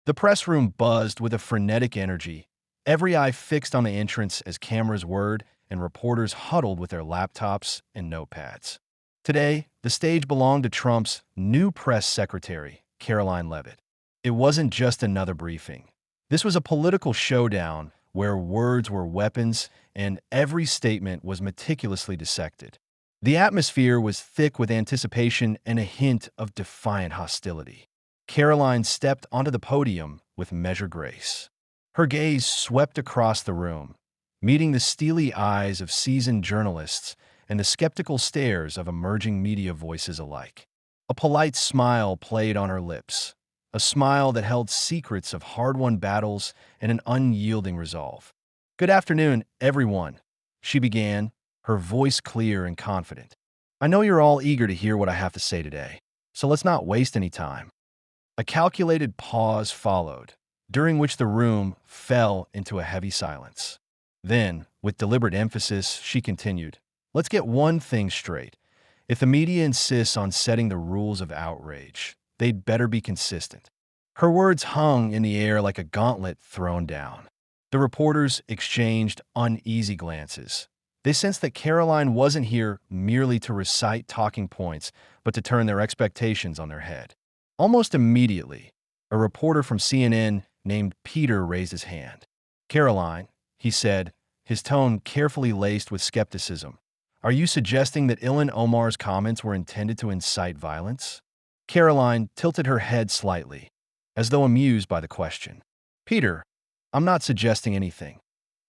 The press room buzzed with a frenetic energy, every eye fixed on the entrance as cameras whirred and reporters huddled with their laptops and notepads. Today, the stage belonged to Trump's new press secretary, Karoline Leavitt. It wasn't just another briefing. This was a political showdown where words were weapons and every statement was meticulously dissected. The atmosphere was thick with anticipation and a hint of defiant hostility. Karoline stepped onto the podium with measured grace. Her gaze swept across the room, meeting the steely eyes of seasoned journalists and the skeptical stares of emerging media voices alike. A polite smile played on her lips, a smile that held secrets of hard-won battles and an unyielding resolve. "Good afternoon, everyone," she began, her voice clear and confident. "I know you're all eager to hear what I have to say today, so let's not waste any time." A calculated pause followed, during which the room fell into a heavy silence. Then, with deliberate emphasis, she continued, "Let's get one thing straight. If the media insists on setting the rules of outrage, they'd better be consistent." Her words hung in the air like a gauntlet thrown down. The reporters exchanged uneasy glances. They sensed that Karoline wasn't here merely to recite talking points, but to turn their expectations on their head. Almost immediately, a reporter from CNN named Peter raised his hand. "Karoline," he said, his tone carefully laced with skepticism, "are you suggesting that Ilhan Omar's comments were intended to incite violence?" Karoline tilted her head slightly, as though amused by the question. "Peter, I'm not suggesting anything.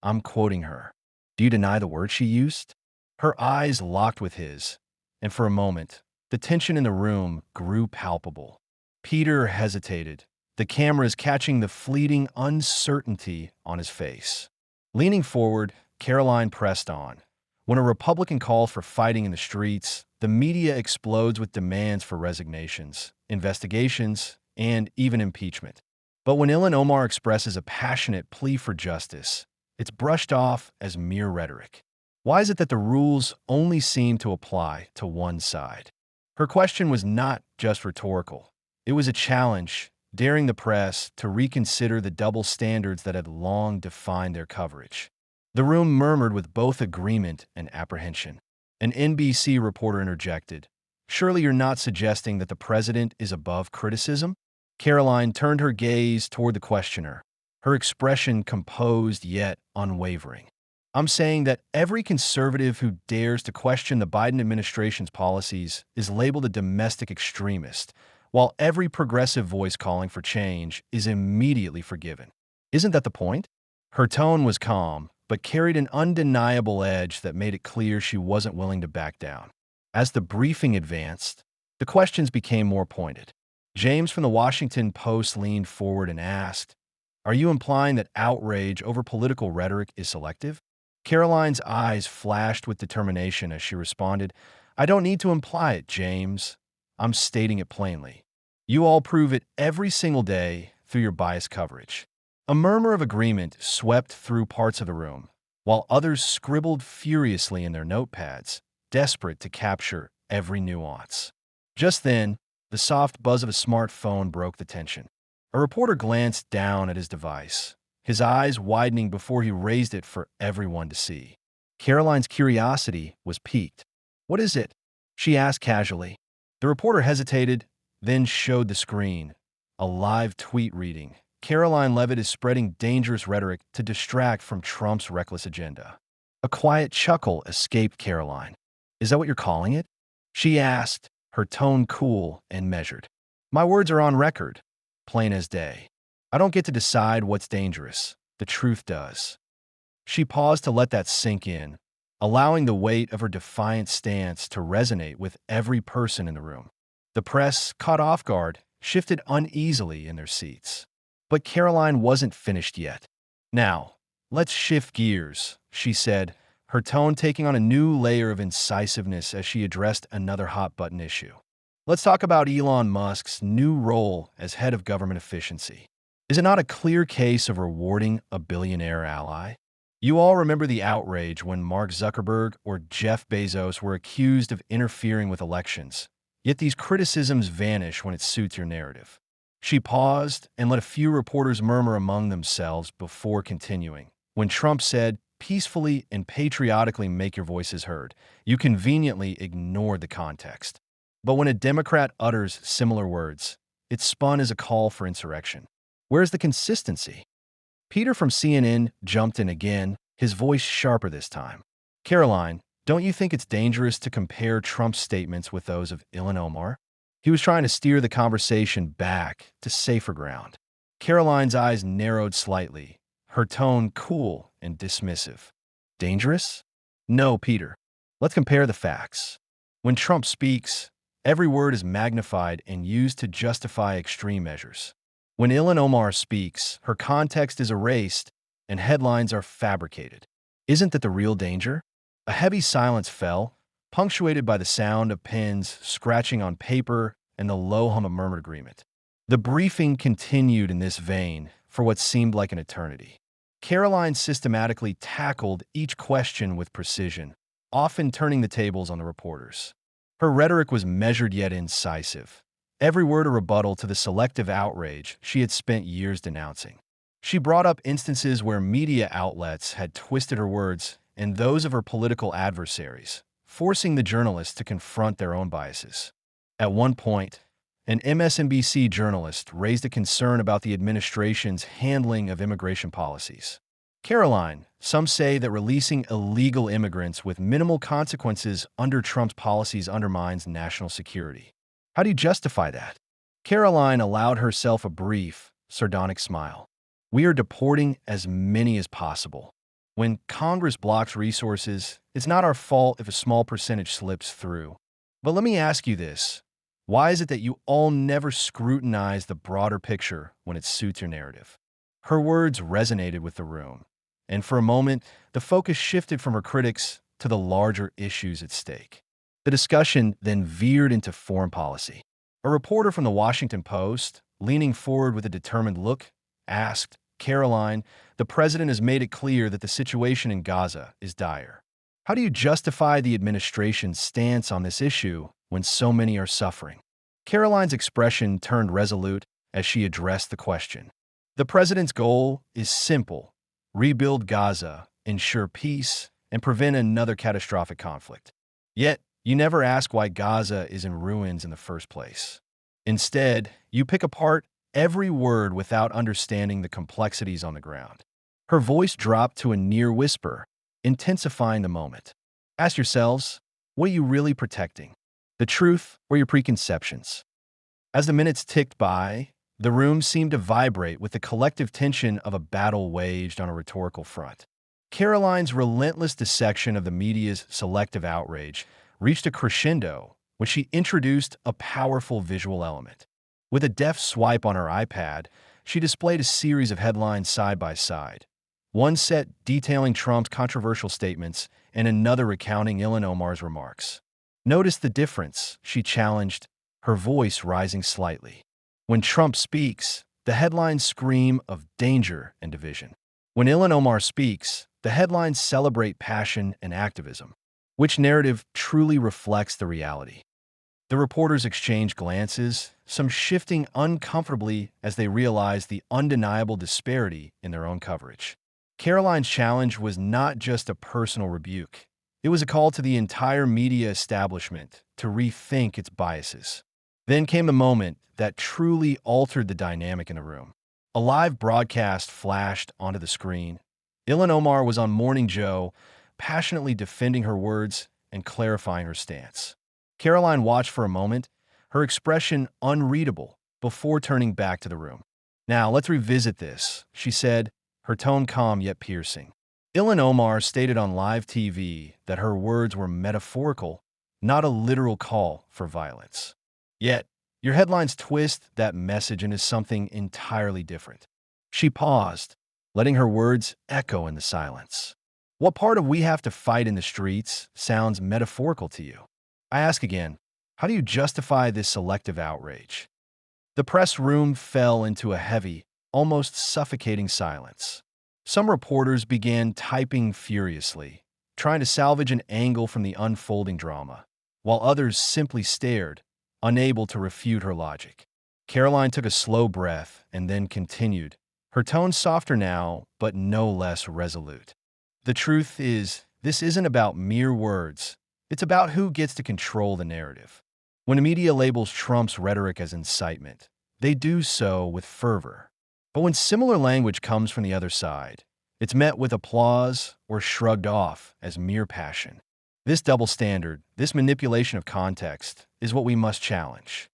I'm quoting her. Do you deny the word she used?" Her eyes locked with his, and for a moment, the tension in the room grew palpable. Peter hesitated, the cameras catching the fleeting uncertainty on his face. Leaning forward, Karoline pressed on. When a Republican calls for fighting in the streets, the media explodes with demands for resignations, investigations, and even impeachment. But when Ilhan Omar expresses a passionate plea for justice, it's brushed off as mere rhetoric. Why is it that the rules only seem to apply to one side? Her question was not just rhetorical. It was a challenge, daring the press to reconsider the double standards that had long defined their coverage. The room murmured with both agreement and apprehension. An NBC reporter interjected, "Surely you're not suggesting that the president is above criticism?" Karoline turned her gaze toward the questioner, her expression composed yet unwavering. "I'm saying that every conservative who dares to question the Biden administration's policies is labeled a domestic extremist, while every progressive voice calling for change is immediately forgiven. Isn't that the point?" Her tone was calm, but carried an undeniable edge that made it clear she wasn't willing to back down. As the briefing advanced, the questions became more pointed. James from the Washington Post leaned forward and asked, "Are you implying that outrage over political rhetoric is selective?" Karoline's eyes flashed with determination as she responded, "I don't need to imply it, James. I'm stating it plainly. You all prove it every single day through your biased coverage." A murmur of agreement swept through parts of the room, while others scribbled furiously in their notepads, desperate to capture every nuance. Just then, the soft buzz of a smartphone broke the tension. A reporter glanced down at his device, his eyes widening before he raised it for everyone to see. Karoline's curiosity was piqued. "What is it?" she asked casually. The reporter hesitated, then showed the screen, a live tweet reading, "Karoline Leavitt is spreading dangerous rhetoric to distract from Trump's reckless agenda." A quiet chuckle escaped Karoline. "Is that what you're calling it?" she asked, her tone cool and measured. "My words are on record, plain as day. I don't get to decide what's dangerous. The truth does." She paused to let that sink in, allowing the weight of her defiant stance to resonate with every person in the room. The press, caught off guard, shifted uneasily in their seats. But Karoline wasn't finished yet. "Now, let's shift gears," she said, her tone taking on a new layer of incisiveness as she addressed another hot-button issue. "Let's talk about Elon Musk's new role as head of government efficiency. Is it not a clear case of rewarding a billionaire ally? You all remember the outrage when Mark Zuckerberg or Jeff Bezos were accused of interfering with elections. Yet these criticisms vanish when it suits your narrative. She paused and let a few reporters murmur among themselves before continuing. When Trump said, "Peacefully and patriotically make your voices heard," you conveniently ignored the context. But when a Democrat utters similar words, it's spun as a call for insurrection. Where's the consistency? Peter from CNN jumped in again, his voice sharper this time. "Karoline, don't you think it's dangerous to compare Trump's statements with those of Ilhan Omar?" He was trying to steer the conversation back to safer ground. Caroline's eyes narrowed slightly, her tone cool and dismissive. "Dangerous? No, Peter. Let's compare the facts. When Trump speaks, every word is magnified and used to justify extreme measures. When Ilhan Omar speaks, her context is erased and headlines are fabricated. Isn't that the real danger?" A heavy silence fell, punctuated by the sound of pens scratching on paper and the low hum of murmured agreement. The briefing continued in this vein for what seemed like an eternity. Caroline systematically tackled each question with precision, often turning the tables on the reporters. Her rhetoric was measured yet incisive, every word a rebuttal to the selective outrage she had spent years denouncing. She brought up instances where media outlets had twisted her words and those of her political adversaries, forcing the journalists to confront their own biases. At one point, an MSNBC journalist raised a concern about the administration's handling of immigration policies. "Caroline, some say that releasing illegal immigrants with minimal consequences under Trump's policies undermines national security. How do you justify that?" Caroline allowed herself a brief, sardonic smile. "We are deporting as many as possible. When Congress blocks resources, it's not our fault if a small percentage slips through. But let me ask you this. Why is it that you all never scrutinize the broader picture when it suits your narrative?" Her words resonated with the room, and for a moment, the focus shifted from her critics to the larger issues at stake. The discussion then veered into foreign policy. A reporter from the Washington Post, leaning forward with a determined look, asked, "Caroline, the president has made it clear that the situation in Gaza is dire. How do you justify the administration's stance on this issue when so many are suffering?" Caroline's expression turned resolute as she addressed the question. "The president's goal is simple: rebuild Gaza, ensure peace, and prevent another catastrophic conflict. Yet, you never ask why Gaza is in ruins in the first place. Instead, you pick apart every word without understanding the complexities on the ground." Her voice dropped to a near whisper, intensifying the moment. Ask yourselves, what are you really protecting? The truth or your preconceptions? As the minutes ticked by, the room seemed to vibrate with the collective tension of a battle waged on a rhetorical front. Caroline's relentless dissection of the media's selective outrage reached a crescendo when she introduced a powerful visual element. With a deft swipe on her iPad, she displayed a series of headlines side by side. One set detailing Trump's controversial statements and another recounting Ilhan Omar's remarks. "Notice the difference," she challenged, her voice rising slightly. "When Trump speaks, the headlines scream of danger and division. When Ilhan Omar speaks, the headlines celebrate passion and activism. Which narrative truly reflects the reality?" The reporters exchanged glances, some shifting uncomfortably as they realized the undeniable disparity in their own coverage. Caroline's challenge was not just a personal rebuke. It was a call to the entire media establishment to rethink its biases. Then came the moment that truly altered the dynamic in the room. A live broadcast flashed onto the screen. Ilhan Omar was on Morning Joe, passionately defending her words and clarifying her stance. Caroline watched for a moment, her expression unreadable, before turning back to the room. "Now, let's revisit this," she said, her tone calm yet piercing. Ilhan Omar stated on live TV that her words were metaphorical, not a literal call for violence. Yet, your headlines twist that message into something entirely different. She paused, letting her words echo in the silence. "What part of 'we have to fight in the streets' sounds metaphorical to you? I ask again, how do you justify this selective outrage?" The press room fell into a heavy, almost suffocating silence. Some reporters began typing furiously, trying to salvage an angle from the unfolding drama, while others simply stared, unable to refute her logic. Karoline took a slow breath and then continued, her tone softer now, but no less resolute. The truth is, this isn't about mere words. It's about who gets to control the narrative. When the media labels Trump's rhetoric as incitement, they do so with fervor. But when similar language comes from the other side, it's met with applause or shrugged off as mere passion. This double standard, this manipulation of context, is what we must challenge.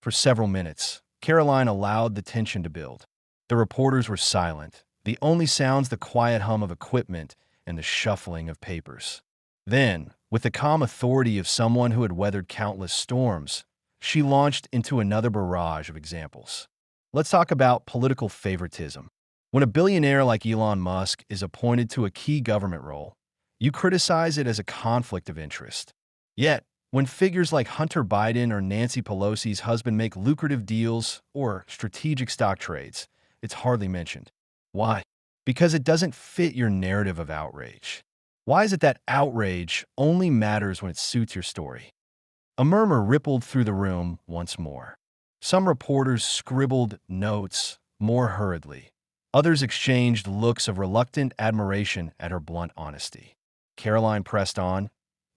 For several minutes, Karoline allowed the tension to build. The reporters were silent, the only sounds the quiet hum of equipment and the shuffling of papers. Then, with the calm authority of someone who had weathered countless storms, she launched into another barrage of examples. Let's talk about political favoritism. When a billionaire like Elon Musk is appointed to a key government role, you criticize it as a conflict of interest. Yet, when figures like Hunter Biden or Nancy Pelosi's husband make lucrative deals or strategic stock trades, it's hardly mentioned. Why? Because it doesn't fit your narrative of outrage. Why is it that outrage only matters when it suits your story? A murmur rippled through the room once more. Some reporters scribbled notes more hurriedly. Others exchanged looks of reluctant admiration at her blunt honesty. Karoline pressed on.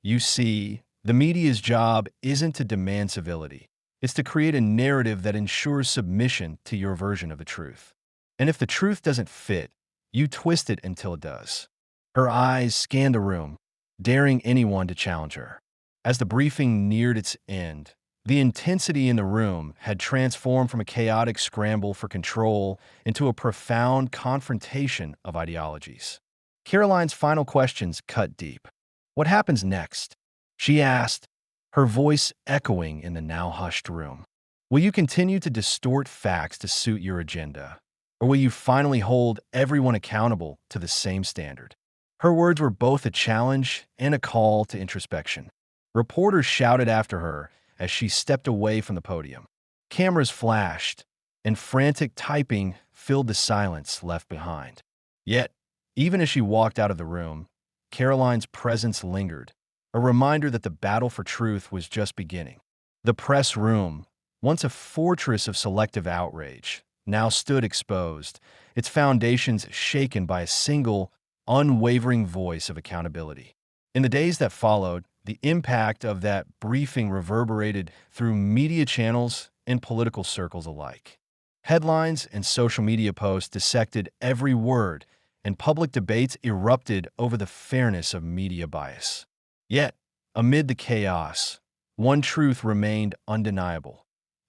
You see, the media's job isn't to demand civility. It's to create a narrative that ensures submission to your version of the truth. And if the truth doesn't fit, you twist it until it does. Her eyes scanned the room, daring anyone to challenge her. As the briefing neared its end, the intensity in the room had transformed from a chaotic scramble for control into a profound confrontation of ideologies. Karoline's final questions cut deep. What happens next? She asked, her voice echoing in the now hushed room. Will you continue to distort facts to suit your agenda? Or will you finally hold everyone accountable to the same standard? Her words were both a challenge and a call to introspection. Reporters shouted after her as she stepped away from the podium. Cameras flashed, and frantic typing filled the silence left behind. Yet, even as she walked out of the room, Karoline's presence lingered, a reminder that the battle for truth was just beginning. The press room, once a fortress of selective outrage, now stood exposed, its foundations shaken by a single, unwavering voice of accountability. In the days that followed, the impact of that briefing reverberated through media channels and political circles alike. Headlines and social media posts dissected every word, and public debates erupted over the fairness of media bias. Yet, amid the chaos, one truth remained undeniable.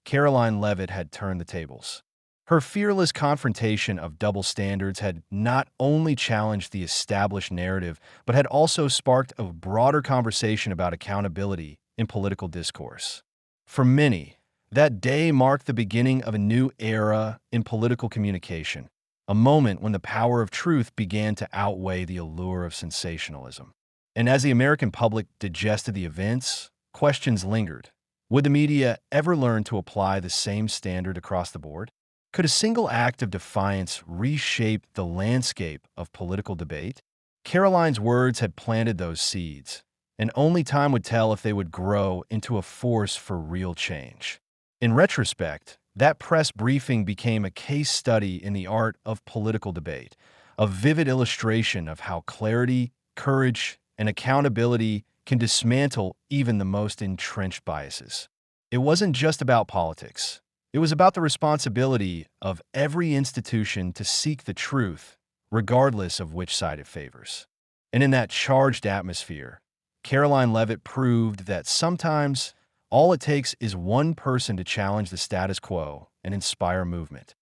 Karoline Leavitt had turned the tables. Her fearless confrontation of double standards had not only challenged the established narrative, but had also sparked a broader conversation about accountability in political discourse. For many, that day marked the beginning of a new era in political communication, a moment when the power of truth began to outweigh the allure of sensationalism. And as the American public digested the events, questions lingered. Would the media ever learn to apply the same standard across the board? Could a single act of defiance reshape the landscape of political debate? Karoline's words had planted those seeds, and only time would tell if they would grow into a force for real change. In retrospect, that press briefing became a case study in the art of political debate, a vivid illustration of how clarity, courage, and accountability can dismantle even the most entrenched biases. It wasn't just about politics. It was about the responsibility of every institution to seek the truth, regardless of which side it favors. And in that charged atmosphere, Karoline Leavitt proved that sometimes all it takes is one person to challenge the status quo and inspire movement.